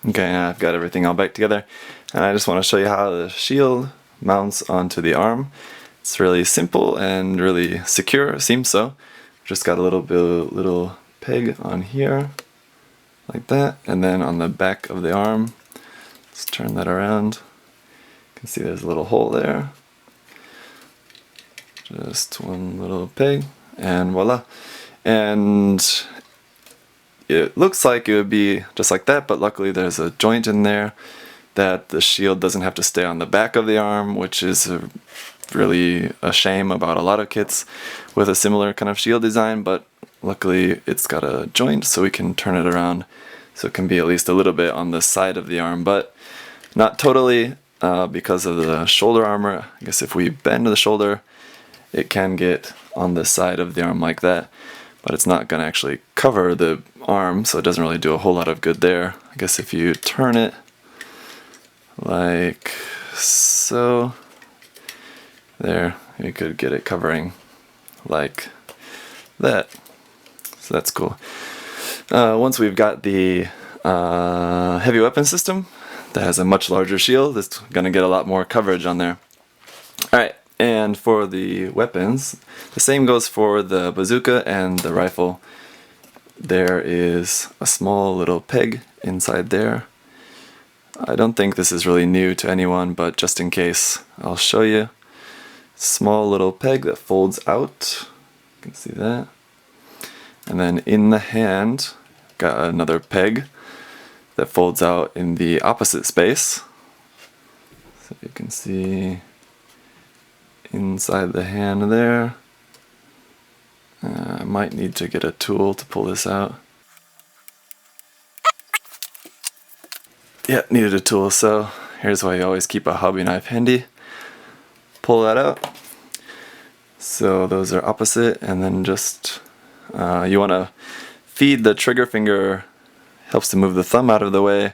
Okay, now I've got everything all back together, and I just want to show you how the shield mounts onto the arm. It's really simple and really secure, it seems so. Just got a little peg on here, like that, and then on the back of the arm, let's turn that around. You can see there's a little hole there. Just one little peg, and voila. And it looks like it would be just like that, but luckily there's a joint in there that the shield doesn't have to stay on the back of the arm, which is really a shame about a lot of kits with a similar kind of shield design, but luckily it's got a joint so we can turn it around so it can be at least a little bit on the side of the arm, but not totally because of the shoulder armor. I guess if we bend the shoulder, it can get on the side of the arm like that, but it's not going to actually cover the arm, so it doesn't really do a whole lot of good there. I guess if you turn it like so, there, you could get it covering like that. So that's cool. Once we've got the heavy weapon system that has a much larger shield, it's going to get a lot more coverage on there. Alright, and for the weapons, the same goes for the bazooka and the rifle. There is a small little peg inside there. I don't think this is really new to anyone, but just in case, I'll show you. Small little peg that folds out. You can see that. And then in the hand, got another peg that folds out in the opposite space. So you can see inside the hand there. I might need to get a tool to pull this out. Yeah, needed a tool, so here's why you always keep a hobby knife handy. Pull that out. So those are opposite, and then just you want to feed the trigger finger, helps to move the thumb out of the way.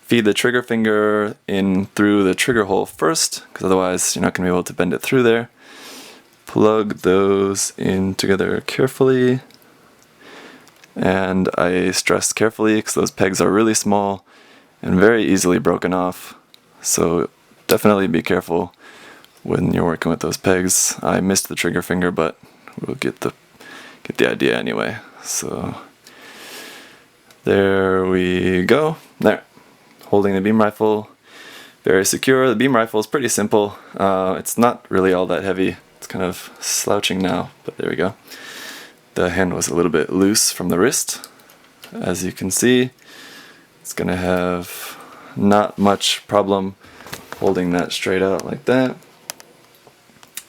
Feed the trigger finger in through the trigger hole first, because otherwise you're not going to be able to bend it through there. Plug those in together carefully, and I stress carefully because those pegs are really small and very easily broken off, so definitely be careful when you're working with those pegs. I missed the trigger finger, but we'll get the idea anyway. So there we go. There, holding the beam rifle, very secure. The beam rifle is pretty simple. It's not really all that heavy. It's kind of slouching now, but there we go. The hand was a little bit loose from the wrist. As you can see, it's going to have not much problem holding that straight out like that.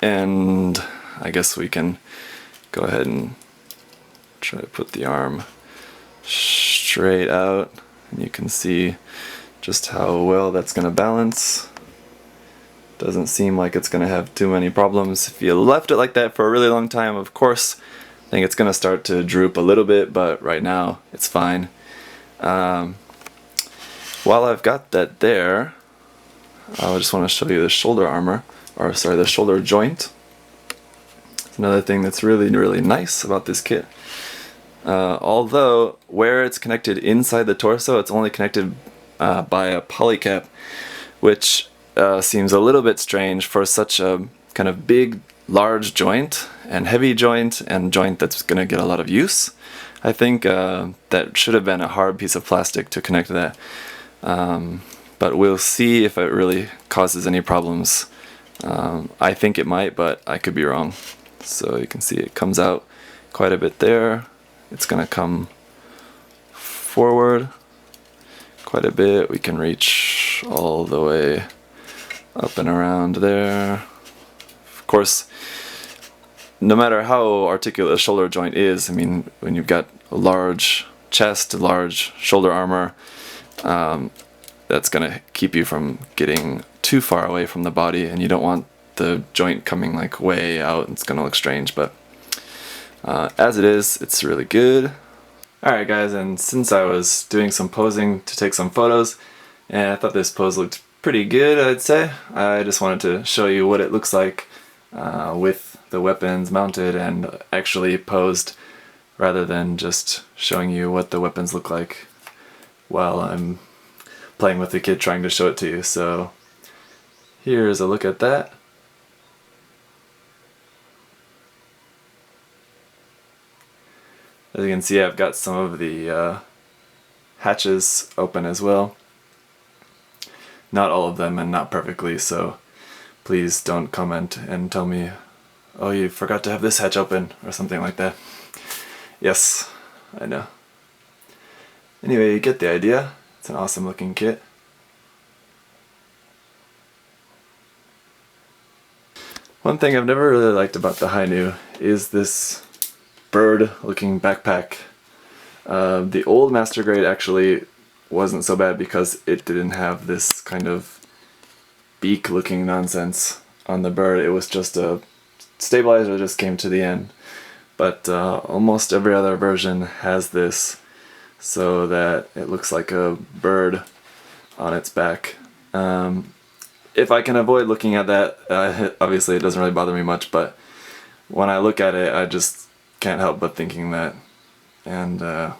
And I guess we can go ahead and try to put the arm straight out, and you can see just how well that's going to balance. Doesn't seem like it's going to have too many problems. If you left it like that for a really long time, of course, I think it's going to start to droop a little bit, but right now it's fine. While I've got that there, I just want to show you the shoulder armor, or sorry, the shoulder joint. It's another thing that's really, really nice about this kit. Although where it's connected inside the torso, it's only connected by a polycap, which seems a little bit strange for such a kind of big, large joint and heavy joint and joint that's going to get a lot of use. I think that should have been a hard piece of plastic to connect that. But we'll see if it really causes any problems. I think it might, but I could be wrong. So you can see it comes out quite a bit there. It's going to come forward quite a bit. We can reach all the way up and around there. Of course, no matter how articulate a shoulder joint is, I mean, when you've got a large chest, large shoulder armor, that's going to keep you from getting too far away from the body, and you don't want the joint coming like way out. It's going to look strange, but as it is, it's really good. Alright guys, and since I was doing some posing to take some photos, and I thought this pose looked pretty good, I'd say, I just wanted to show you what it looks like with the weapons mounted and actually posed, rather than just showing you what the weapons look like while I'm playing with the kit, trying to show it to you. So here's a look at that. As you can see, I've got some of the hatches open as well. Not all of them and not perfectly, so please don't comment and tell me, oh, you forgot to have this hatch open or something like that. Yes, I know. Anyway, you get the idea. It's an awesome looking kit. One thing I've never really liked about the Hainu is this bird looking backpack. The old Master Grade actually wasn't so bad because it didn't have this kind of beak looking nonsense on the bird. It was just a stabilizer that just came to the end. But almost every other version has this, so that it looks like a bird on its back. If I can avoid looking at that, obviously it doesn't really bother me much, but when I look at it I just can't help but thinking that, and I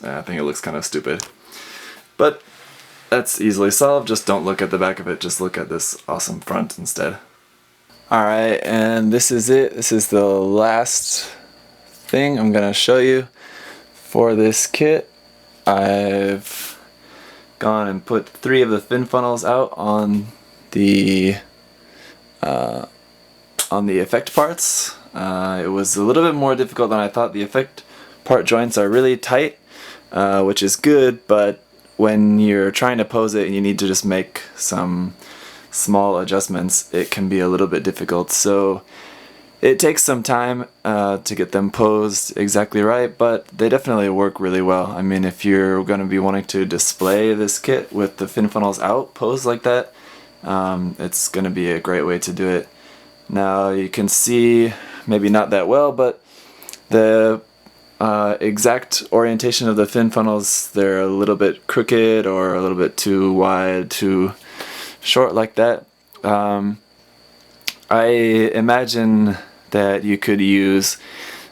think it looks kind of stupid. But that's easily solved. Just don't look at the back of it, just look at this awesome front instead. Alright, and this is it. This is the last thing I'm gonna show you for this kit. I've gone and put 3 of the fin funnels out on the effect parts. It was a little bit more difficult than I thought. The effect part joints are really tight, which is good, but when you're trying to pose it and you need to just make some small adjustments, it can be a little bit difficult. So it takes some time to get them posed exactly right, but they definitely work really well. I mean, if you're going to be wanting to display this kit with the fin funnels out posed like that, it's going to be a great way to do it. Now you can see, maybe not that well, but the exact orientation of the fin funnels, they're a little bit crooked or a little bit too wide, too short like that. I imagine that you could use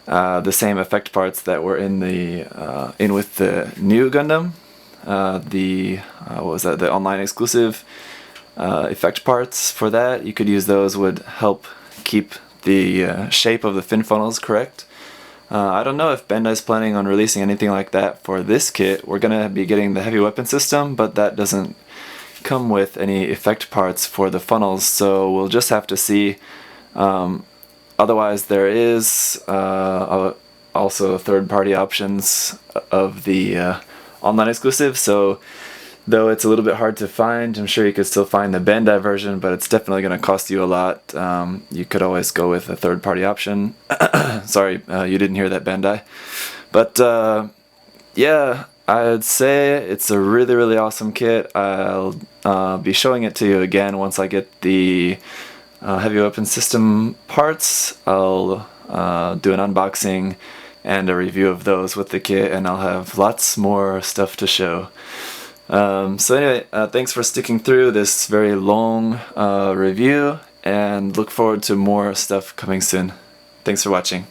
the same effect parts that were in the in with the new Gundam, what was that, the online exclusive effect parts for that. You could use those, would help keep the shape of the fin funnels correct. I don't know if Bandai's planning on releasing anything like that for this kit. We're gonna be getting the heavy weapon system, but that doesn't come with any effect parts for the funnels, so we'll just have to see. Otherwise, there is also third-party options of the online exclusive, so though it's a little bit hard to find, I'm sure you could still find the Bandai version, but it's definitely going to cost you a lot. You could always go with a third-party option. Sorry, you didn't hear that, Bandai. But yeah, I'd say it's a really, really awesome kit. I'll be showing it to you again once I get the heavy weapon system parts. I'll do an unboxing and a review of those with the kit, and I'll have lots more stuff to show. So anyway, thanks for sticking through this very long review, and look forward to more stuff coming soon. Thanks for watching.